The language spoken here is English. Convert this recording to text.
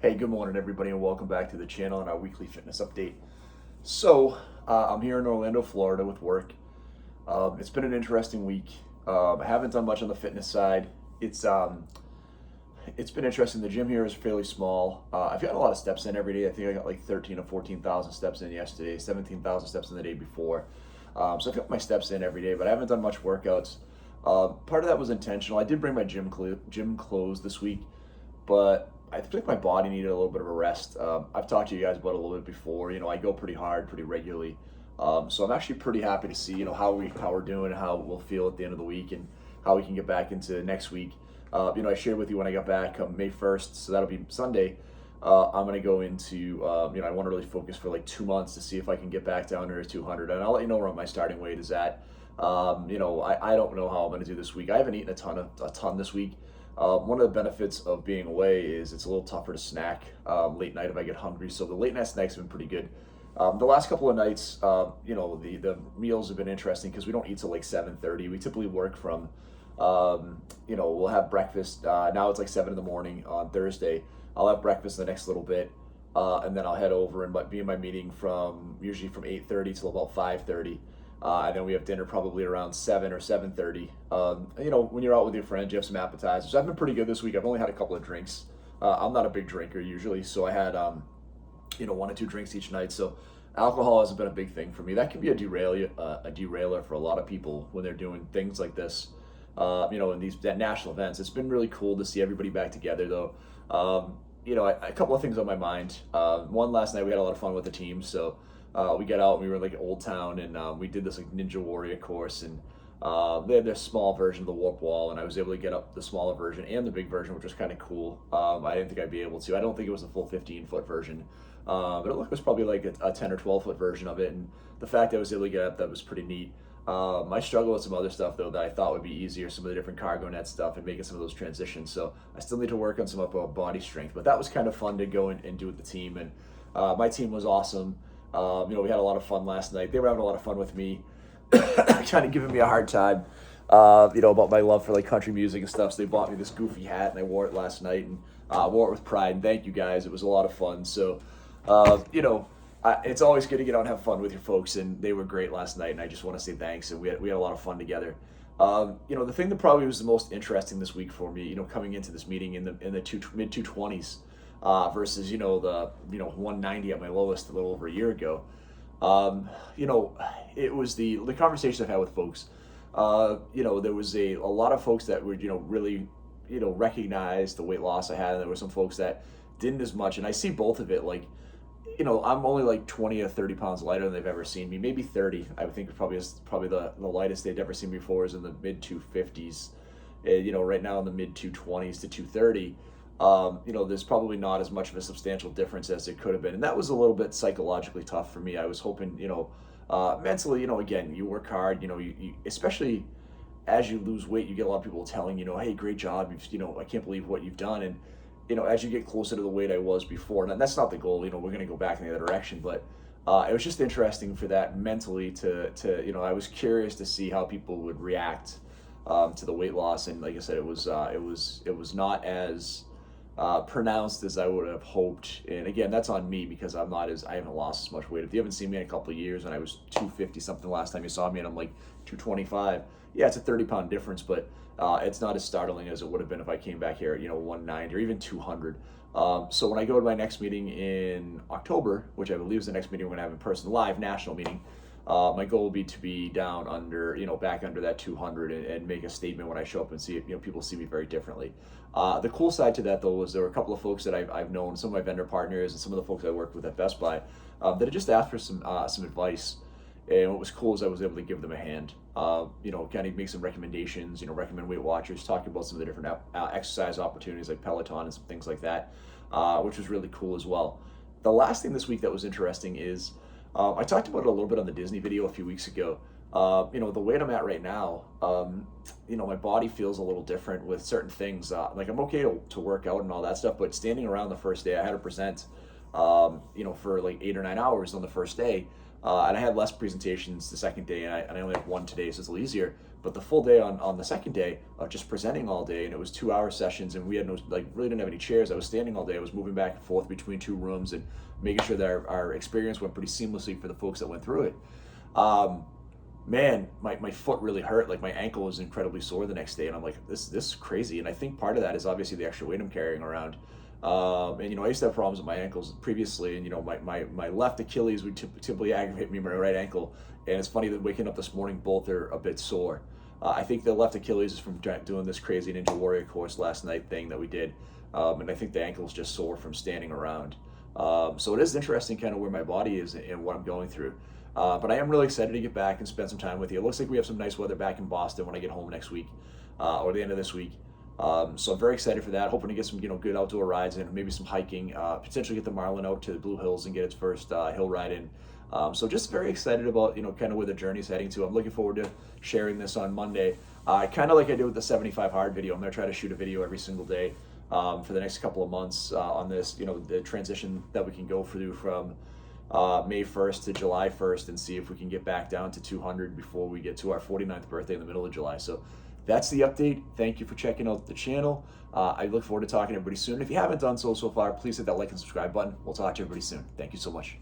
Hey, good morning, everybody, and welcome back to the channel and our weekly fitness update. I'm here in Orlando, Florida with work. It's been an interesting week. I haven't done much on the fitness side. It's been interesting. The gym here is fairly small. I've got a lot of steps in every day. I think I got like 13 or 14,000 steps in yesterday, 17,000 steps in the day before. So I've got my steps in every day, but I haven't done much workouts. Part of that was intentional. I did bring my gym clothes this week, but I think my body needed a little bit of a rest. I've talked to you guys about it a little bit before. I go pretty hard, pretty regularly. So I'm actually pretty happy to see, how we're doing, and how we'll feel at the end of the week, and how we can get back into next week. I shared with you when I got back May 1st, so that'll be Sunday. I'm gonna go into, I want to really focus for like 2 months to see if I can get back down to 200, and I'll let you know where my starting weight is at. I don't know how I'm gonna do this week. I haven't eaten a ton this week. One of the benefits of being away is it's a little tougher to snack late night if I get hungry. So the late night snacks have been pretty good. The last couple of nights, the meals have been interesting because we don't eat till like 7:30. We typically work from, we'll have breakfast. Now it's like 7 in the morning on Thursday. I'll have breakfast the next little bit, and then I'll head over and be in my meeting usually from 8:30 till about 5:30. And then we have dinner probably around 7 or 7:30. When you're out with your friends, you have some appetizers. I've been pretty good this week. I've only had a couple of drinks. I'm not a big drinker usually, so I had, 1 or 2 drinks each night. So alcohol hasn't been a big thing for me. That can be a derailer for a lot of people when they're doing things like this. In these national events, it's been really cool to see everybody back together, though. A couple of things on my mind. One, last night we had a lot of fun with the team, so. We got out and we were in like Old Town, and we did this like Ninja Warrior course, and they had this small version of the warp wall, and I was able to get up the smaller version and the big version, which was kind of cool. I didn't think I'd be able to. I don't think it was a full 15-foot version, but it was probably like a 10 or 12-foot version of it, and the fact that I was able to get up that was pretty neat. I struggle with some other stuff though that I thought would be easier, some of the different cargo net stuff and making some of those transitions. So I still need to work on some upper body strength, but that was kind of fun to go and do with the team, and my team was awesome. We had a lot of fun last night. They were having a lot of fun with me, kind of giving me a hard time, about my love for like country music and stuff. So they bought me this goofy hat, and I wore it last night, and wore it with pride. And thank you guys. It was a lot of fun. So, it's always good to get out and have fun with your folks, and they were great last night. And I just want to say thanks. And we had a lot of fun together. The thing that probably was the most interesting this week for me, coming into this meeting in the mid 220s. Versus the 190 at my lowest a little over a year ago. It was the conversation I've had with folks. There was a lot of folks that were really recognized the weight loss I had, and there were some folks that didn't as much. And I see both of it. Like, I'm only like 20 or 30 pounds lighter than they've ever seen me. Maybe 30. I would think probably the lightest they'd ever seen me before is in the mid 250s. Right now in the mid 220s to 230. There's probably not as much of a substantial difference as it could have been. And that was a little bit psychologically tough for me. I was hoping, mentally, again, you work hard, you especially as you lose weight, you get a lot of people telling, hey, great job. I can't believe what you've done. And, as you get closer to the weight I was before, and that's not the goal, we're going to go back in the other direction, but it was just interesting for that mentally to I was curious to see how people would react to the weight loss. And like I said, it was not as pronounced as I would have hoped. And again, that's on me because I haven't lost as much weight. If you haven't seen me in a couple of years, and I was 250 something last time you saw me, and I'm like 225, yeah, it's a 30-pound difference, but it's not as startling as it would have been if I came back here at 190 or even 200. So when I go to my next meeting in October, which I believe is the next meeting we're gonna have in person, live national meeting, my goal will be to be down under, back under that 200, and make a statement when I show up and see if, people see me very differently. The cool side to that, though, was there were a couple of folks that I've known, some of my vendor partners and some of the folks I worked with at Best Buy, that had just asked for some advice. And what was cool is I was able to give them a hand, kind of make some recommendations, recommend Weight Watchers, talking about some of the different exercise opportunities like Peloton and some things like that, which was really cool as well. The last thing this week that was interesting is, I talked about it a little bit on the Disney video a few weeks ago. The weight I'm at right now, my body feels a little different with certain things. Like I'm okay to work out and all that stuff, but standing around the first day, I had to present, for like 8 or 9 hours on the first day. And I had less presentations the second day, and I only have one today, so it's a little easier. But the full day on the second day of just presenting all day, and it was 2 hour sessions, and we had no, like, really didn't have any chairs. I was standing all day. I was moving back and forth between two rooms and making sure that our experience went pretty seamlessly for the folks that went through it. Um, Man, my foot really hurt. Like, my ankle was incredibly sore the next day, and I'm like, this is crazy. And I think part of that is obviously the extra weight I'm carrying around. And I used to have problems with my ankles previously, and my left Achilles would typically aggravate me, my right ankle. And it's funny that waking up this morning, both are a bit sore. I think the left Achilles is from doing this crazy Ninja Warrior course last night thing that we did, and I think the ankle is just sore from standing around. So it is interesting, kind of where my body is and what I'm going through. But I am really excited to get back and spend some time with you. It looks like we have some nice weather back in Boston when I get home next week, or the end of this week. So I'm very excited for that. Hoping to get some good outdoor rides in, maybe some hiking. Potentially get the Marlin out to the Blue Hills and get its first hill ride in. So just very excited about kind of where the journey's heading to. I'm looking forward to sharing this on Monday. Kind of like I did with the 75 hard video. I'm gonna try to shoot a video every single day for the next couple of months on this. The transition that we can go through from May 1st to July 1st, and see if we can get back down to 200 before we get to our 49th birthday in the middle of July. So that's the update. Thank you for checking out the channel. I look forward to talking to everybody soon. If you haven't done so far, please hit that like and subscribe button. We'll talk to everybody soon. Thank you so much.